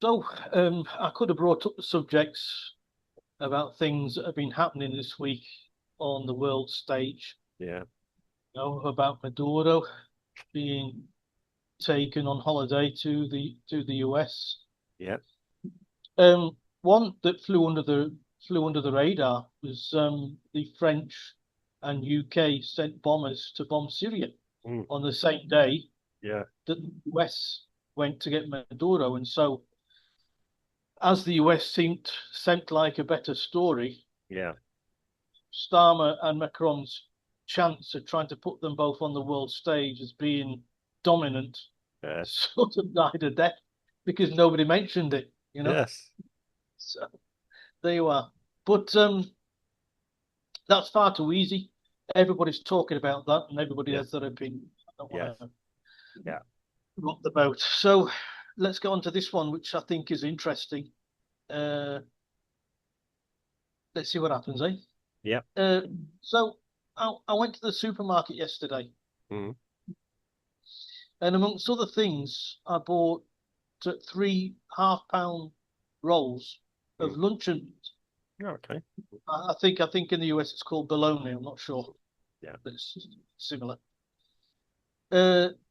So, I could have brought up the subjects about things that have been happening this week on the world stage. Yeah, About Maduro being taken on holiday to the US. yeah, One that flew under the radar was the French and UK sent bombers to bomb Syria mm, on the same day yeah, that the US went to get Maduro, and so as the US seemed like a better story, yeah, Starmer and Macron's chance of trying to put them both on the world stage as being dominant yes, sort of died a death because nobody mentioned it. yes, So there you are. But that's far too easy. Everybody's talking about that and everybody yeah, has their opinion. I don't yes, want to yeah, rock the boat. So let's go on to this one, which I think is interesting. Uh, let's see what happens, eh? yeah, Uh, so I went to the supermarket yesterday, mm, and amongst other things, I bought three half-pound rolls of mm. luncheon meat. Yeah, okay, I think in the US it's called bologna. I'm not sure, yeah, but it's similar.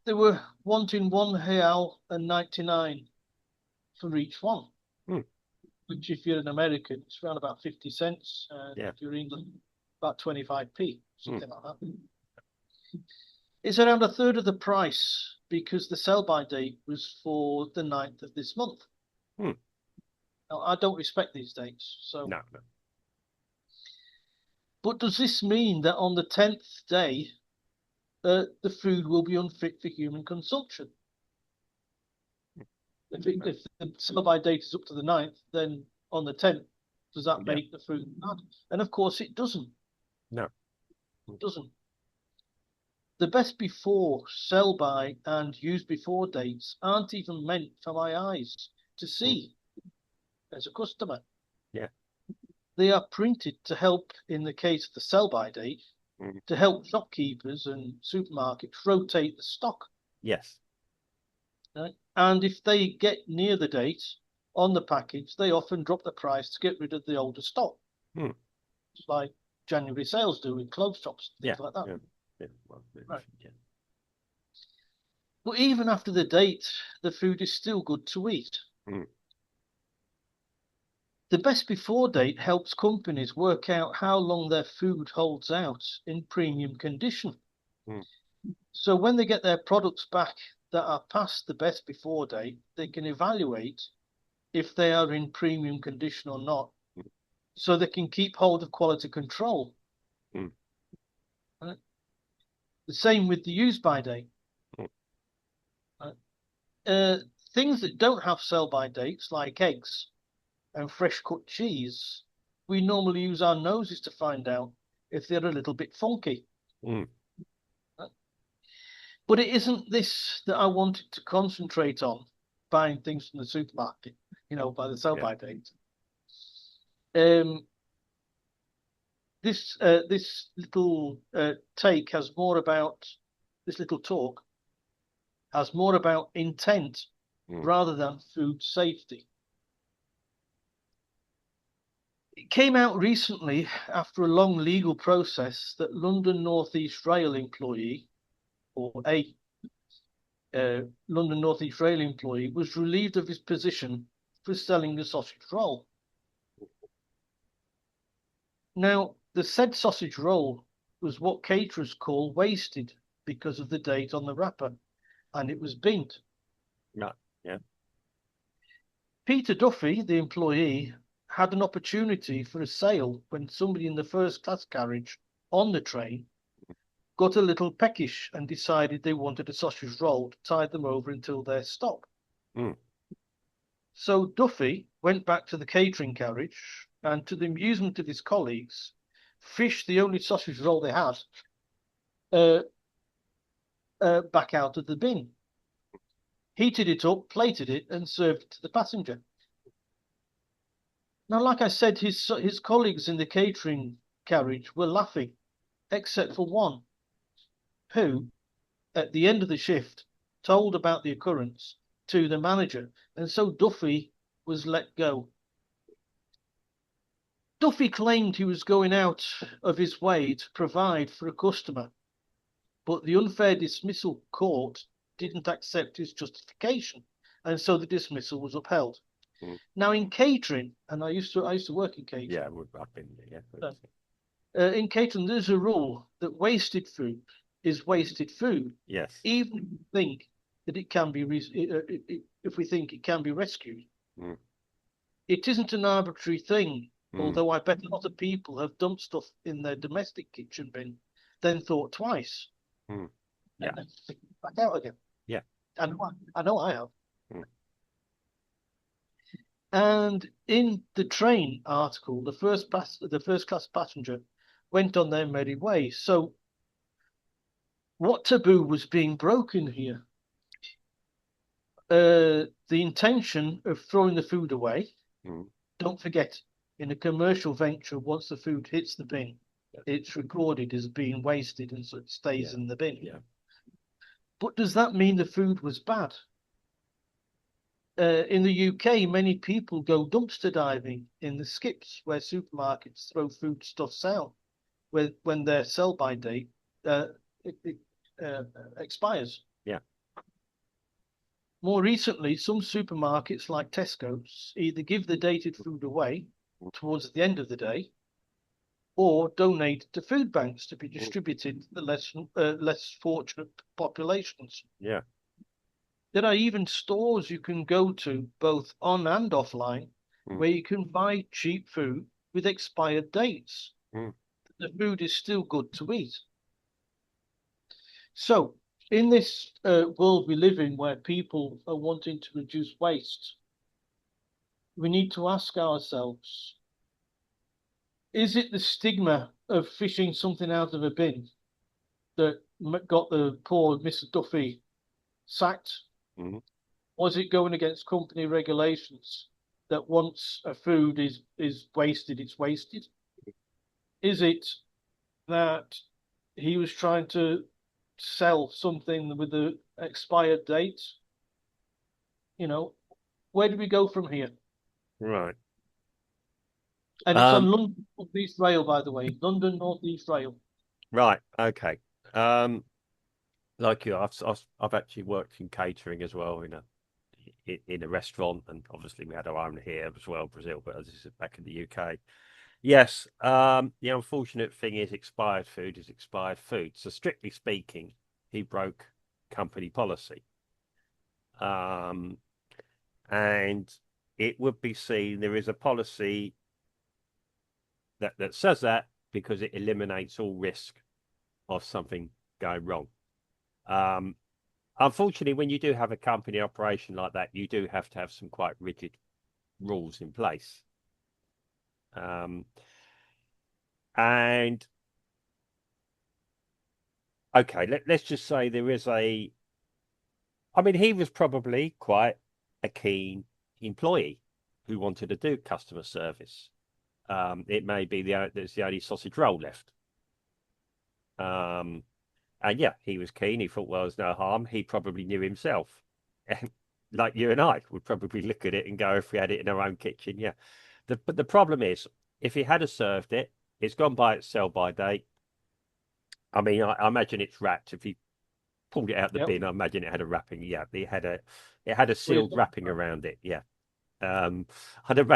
They were wanting £1.99 for each one, mm, which if you're an American, it's around about 50 cents, and yeah, if you're England, about 25p, mm, something like that. It's around a third of the price because the sell-by date was for the 9th of this month. mm. Now, I don't respect these dates, No, no, but does this mean that on the 10th day, the food will be unfit for human consumption? no, If the sell-by date is up to the 9th, then on the 10th, does that yeah, make the food bad? And of course, it doesn't. no, mm, It doesn't. The best before, sell-by, and use before dates aren't even meant for my eyes to mm, see as a customer. yeah, They are printed to help, in the case of the sell-by date, mm, to help shopkeepers and supermarkets rotate the stock. yes, Right? And if they get near the date on the package, they often drop the price to get rid of the older stock, mm, just like January sales do in clothes shops, yeah, things like that. yeah, yeah, well, Right. yeah, But even after the date, the food is still good to eat. mm, The best before date helps companies work out how long their food holds out in premium condition. mm, So when they get their products back that are past the best before date, they can evaluate if they are in premium condition or not, mm, so they can keep hold of quality control. mm, Right? The same with the use by date. mm, Right? Uh, Things that don't have sell by dates, like eggs and fresh cut cheese, we normally use our noses to find out if they're a little bit funky. mm, Right? But it isn't this that I wanted to concentrate on, buying things from the supermarket, by the sell yeah, by date. Um, this little take has more about this little talk has more about intent mm, rather than food safety. It came out recently after a long legal process that London North East Rail employee, or a London North East Rail employee, was relieved of his position for selling a sausage roll. Now, the said sausage roll was what caterers call wasted because of the date on the wrapper, and it was binned. no, yeah, Peter Duffy, the employee, had an opportunity for a sale when somebody in the first class carriage on the train got a little peckish and decided they wanted a sausage roll to tide them over until their stop. mm, So Duffy went back to the catering carriage and, to the amusement of his colleagues, fished the only sausage roll they had uh, back out of the bin, heated it up, plated it, and served it to the passenger. Now, like I said, his colleagues in the catering carriage were laughing, except for one, who, at the end of the shift, told about the occurrence to the manager. And so Duffy was let go. Duffy claimed he was going out of his way to provide for a customer, but the unfair dismissal court didn't accept his justification, and so the dismissal was upheld. Mm. Now, in catering, and I used to work in Yeah, catering. I've been there. uh, Yeah. in catering, there's a rule that wasted food is wasted food, Yes. even if we think that it can be if we think it can be rescued. Mm. It isn't an arbitrary thing, Mm. although I bet a lot of people have dumped stuff in their domestic kitchen bin, then thought twice, Mm. Yeah. and then stick it back out again. Yeah. I know I have. Mm. And in the train article, the first class passenger went on their merry way. So what taboo was being broken here? The intention of throwing the food away. Mm. Don't forget, in a commercial venture, once the food hits the bin, Yeah. it's recorded as being wasted and so it stays Yeah. in the bin. Yeah. But does that mean the food was bad? In the UK, many people go dumpster diving in the skips where supermarkets throw foodstuffs out when their sell-by date uh, it, expires. Yeah. More recently, some supermarkets like Tesco's either give the dated food away Mm. towards the end of the day or donate to food banks to be Mm. distributed to the less fortunate populations. Yeah. There are even stores you can go to, both on and offline, Mm. where you can buy cheap food with expired dates. Mm. The food is still good to eat. So, in this world we live in, where people are wanting to reduce waste, we need to ask ourselves, is it the stigma of fishing something out of a bin that got the poor Mr. Duffy sacked? Mm. Was it going against company regulations that once a food is wasted, it's wasted? Is it that he was trying to sell something with the expired date? You know, where do we go from here? Right. And it's on Um. London North East Rail, by the way, London North East Rail. Right. Okay. Like you, I've actually worked in catering as well in a restaurant, and obviously we had our own here as well, Brazil. But this is back in the UK. Yes. The unfortunate thing is expired food is expired food. So strictly speaking, he broke company policy. Um, and it would be seen there is a policy that says that because it eliminates all risk of something going wrong. Um, Unfortunately, when you do have a company operation like that, you do have to have some quite rigid rules in place. Um, and okay, let's just say there is I mean, he was probably quite a keen employee who wanted to do customer service. It may be that's the only sausage roll left. Um, and yeah, he was keen. He thought, well, there's no harm. He probably knew himself. And like you and I would probably look at it and go, if we had it in our own kitchen, yeah. But the problem is, if he had served it, it's gone by its sell by date. I mean, I imagine it's wrapped. If he pulled it out the Yep. bin, I imagine it had a wrapping. Yeah, it had a sealed wrapping around it. Yeah. I'd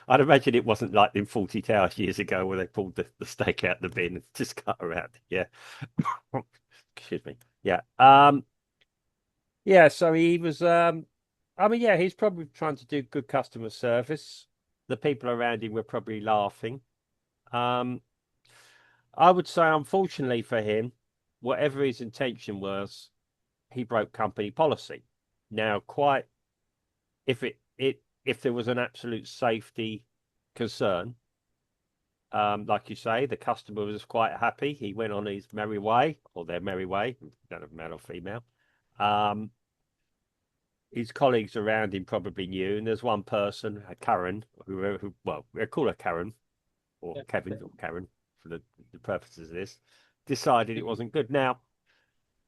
imagine it wasn't like in 40 Towers years ago where they pulled the steak out the bin and just cut around. Yeah. Excuse me. Yeah. Yeah, so he was I mean, yeah, he's probably trying to do good customer service. The people around him were probably laughing. Um, I would say, unfortunately for him, whatever his intention was, he broke company policy. Now, quite if there was an absolute safety concern, like you say, the customer was quite happy. He went on his merry way, or their merry way, don't know male or female. Um, his colleagues around him probably knew, and there's one person, Karen, who well, we call her Karen or Kevin or Karen for the purposes of this, decided it wasn't good. Now,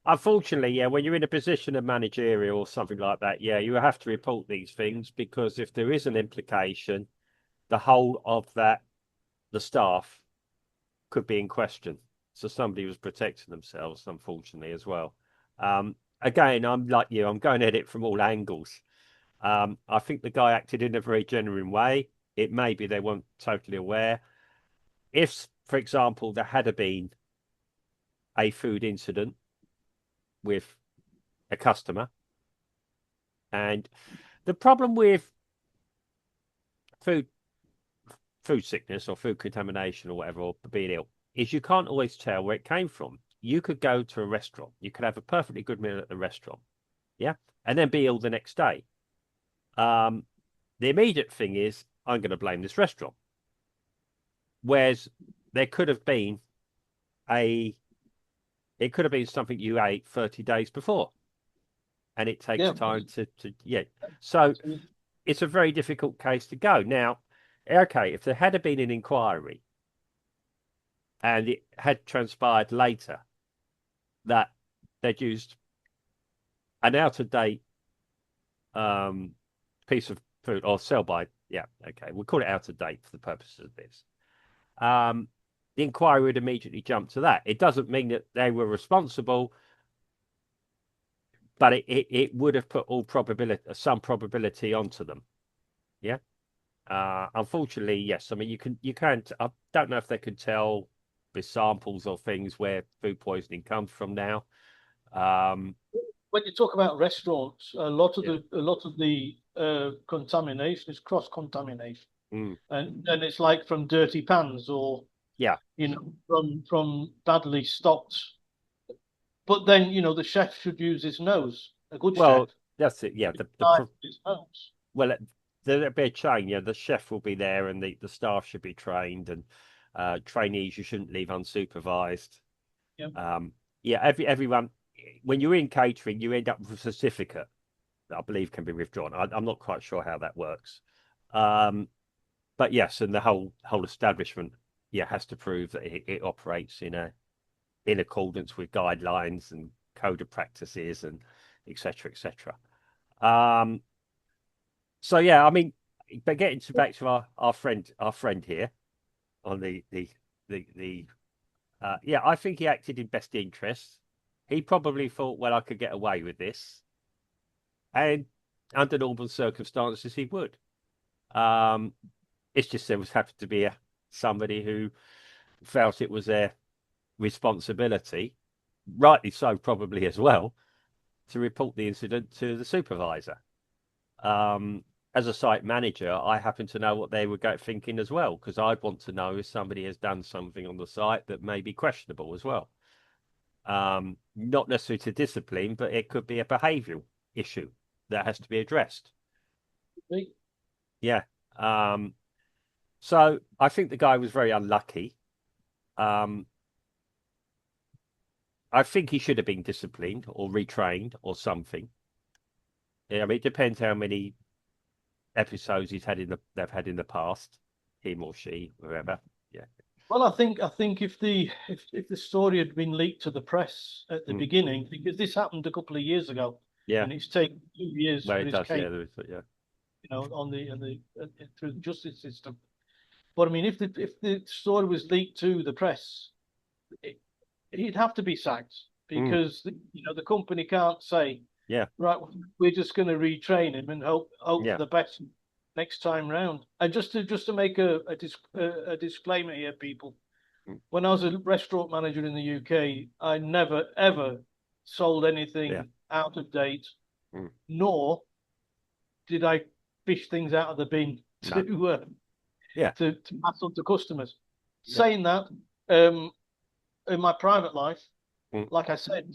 Unfortunately, yeah, when you're in a position of managerial or something like that, yeah, you have to report these things because if there is an implication, the whole of that, the staff could be in question. So somebody was protecting themselves, unfortunately, as well. Again, I'm like you, I'm going at it from all angles. I think the guy acted in a very genuine way. It may be they weren't totally aware. If, for example, there had been a food incident with a customer, and the problem with food food sickness or food contamination or whatever, or being ill, is you can't always tell where it came from. You could go to a restaurant, you could have a perfectly good meal at the restaurant, yeah, and then be ill the next day. Um, the immediate thing is, I'm going to blame this restaurant. Whereas there could have been a, it could have been something you ate 30 days before, and it takes Yeah, time yeah. So it's a very difficult case to go. Now, okay, if there had been an inquiry and it had transpired later that they'd used an out of date piece of food or sell by, yeah, okay, we'll call it out of date for the purposes of this. Um, the inquiry would immediately jump to that. It doesn't mean that they were responsible, but it would have put all probability, some probability onto them. Yeah. Unfortunately, yes. I mean, you can't. I don't know if they could tell with samples or things where food poisoning comes from now. Um, when you talk about restaurants, yeah. a lot of the contamination is cross contamination, Mm, and it's like from dirty pans or yeah. from badly stocked. But then the chef should use his nose. A good chef Well, that's it. Yeah. should use his nose. Well, there'll be a chain. Yeah, the chef will be there, and the staff should be trained, and trainees you shouldn't leave unsupervised. Yeah, Um, yeah, everyone. When you're in catering, you end up with a certificate that I believe can be withdrawn. I'm not quite sure how that works, um, but yes, and the whole establishment, yeah, has to prove that it operates in accordance with guidelines and code of practices and etc. etc. Um, So yeah, I mean, but getting back to our friend here on the yeah, I think he acted in best interest. He probably thought, well, I could get away with this, and under normal circumstances, he would. Um, it's just there was happened to be somebody who felt it was their responsibility, rightly so, probably as well, to report the incident to the supervisor. Um, as a site manager, I happen to know what they were thinking as well, because I'd want to know if somebody has done something on the site that may be questionable as well. Not necessarily to discipline, but it could be a behavioural issue that has to be addressed. Yeah. Um, so I think the guy was very unlucky. Um, I think he should have been disciplined or retrained or something. Yeah, I mean, it depends how many episodes they've had in the past, him or she, whoever. Yeah. Well, I think if the story had been leaked to the press at the Mm. beginning, because this happened a couple of years ago, Yeah. and it's taken 2 years Well, for it his does. case, Yeah. There is. Yeah. on the through the justice system. But I mean, if the story was leaked to the press, it, he'd have to be sacked Mm. because the company can't say, Yeah. right, we're just going to retrain him and hope for Yeah. the best next time round. And just to make a disclaimer here, people, Mm. when I was a restaurant manager in the UK, I never ever sold Yeah. anything out of date, Mm. nor did I fish things out of the bin No. Yeah. to pass on to customers. Yeah. Saying that, in my private life, Mm. like I said,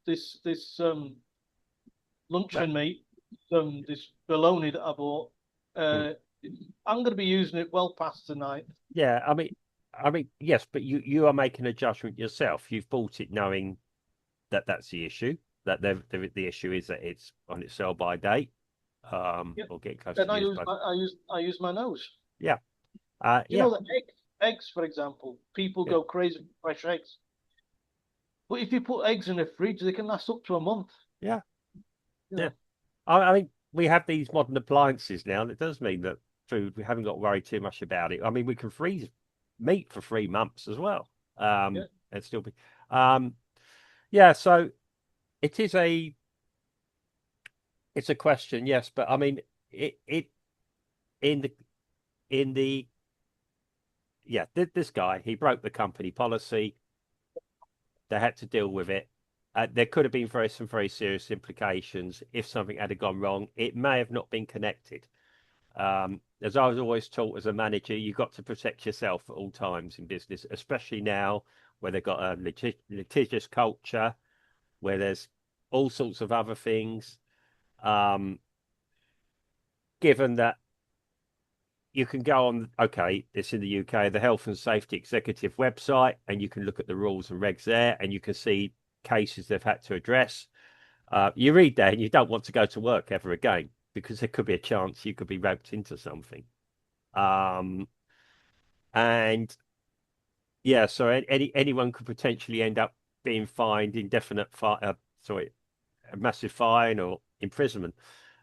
this Well, luncheon meat, this bologna that I bought, mm. uh, I'm going to be using it well past tonight. Yeah. I mean, yes, but you are making a judgment yourself. You've bought it knowing that that's the issue. That the issue is that it's on its sell by date, Yeah, or getting close to and the use by. I use my nose. Yeah. You Yeah. know that eggs, for example, people Yeah. go crazy for fresh eggs. But if you put eggs in a fridge, they can last up to a month. Yeah, You yeah. know. I mean, we have these modern appliances now, and it does mean that food, we haven't got to worry too much about it. I mean, we can freeze meat for 3 months as well. Yeah. And still be, um, yeah. So it is it's a question, yes, but I mean, it in the in the yeah, this guy, he broke the company policy. They had to deal with it. There could have been some very serious implications if something had gone wrong. It may have not been connected. As I was always taught as a manager, you've got to protect yourself at all times in business, especially now where they've got a litigious culture, where there's all sorts of other things. Um, Given that you can go on, okay, it's in the UK, the Health and Safety Executive website, and you can look at the rules and regs there, and you can see cases they've had to address. You read that, and you don't want to go to work ever again because there could be a chance you could be roped into something. Um, and yeah, so anyone could potentially end up being fined indefinite sorry, a massive fine or imprisonment.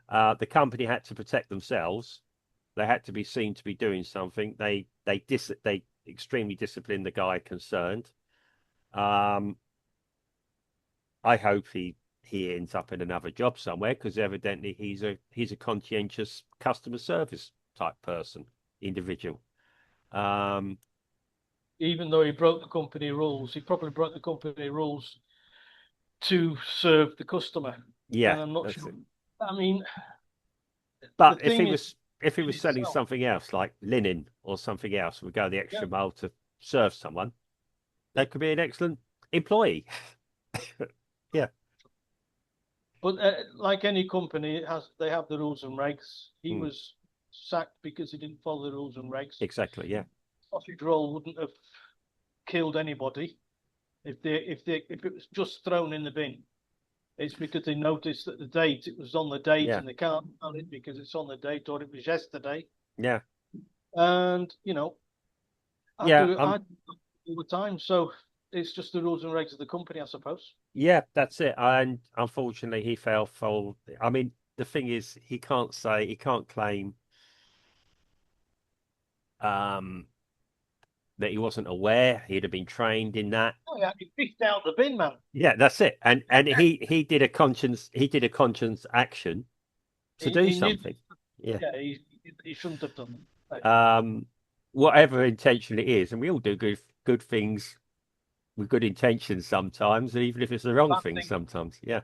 The company had to protect themselves. They had to be seen to be doing something. They extremely disciplined the guy concerned. Um, I hope he ends up in another job somewhere because evidently he's a conscientious customer service type person, individual. Um, Even though he broke the company rules, he probably broke the company rules to serve the customer. yeah, And I'm not that's sure. it. I mean, the But thing is if he in was selling itself. something else like linen or something else, would go the Yeah. extra mile to serve someone, that could be an excellent employee. Yeah. But like any company, they have the rules and regs. He Mm, was sacked because he didn't follow the rules and regs. exactly. Yeah. Sausage roll wouldn't have killed anybody if it was just thrown in the bin. It's because they noticed that the date it was on the date Yeah. and they can't tell it because it's on the date or it was yesterday. Yeah. And I Yeah. do I do it all the time. So it's just the rules and regs of the company, I suppose. Yeah, that's it. And unfortunately, he fell foul. I mean, the thing is, he can't claim um, that he wasn't aware. He'd have been trained in that. Oh yeah, he fished out the bin, man. Yeah, that's it. And he did a conscience action to do He knew. something. Yeah. Yeah, he shouldn't have done that. Um, Whatever intention it is, and we all do good things with good intentions sometimes, even if it's the wrong Bad thing thing. sometimes. Yeah.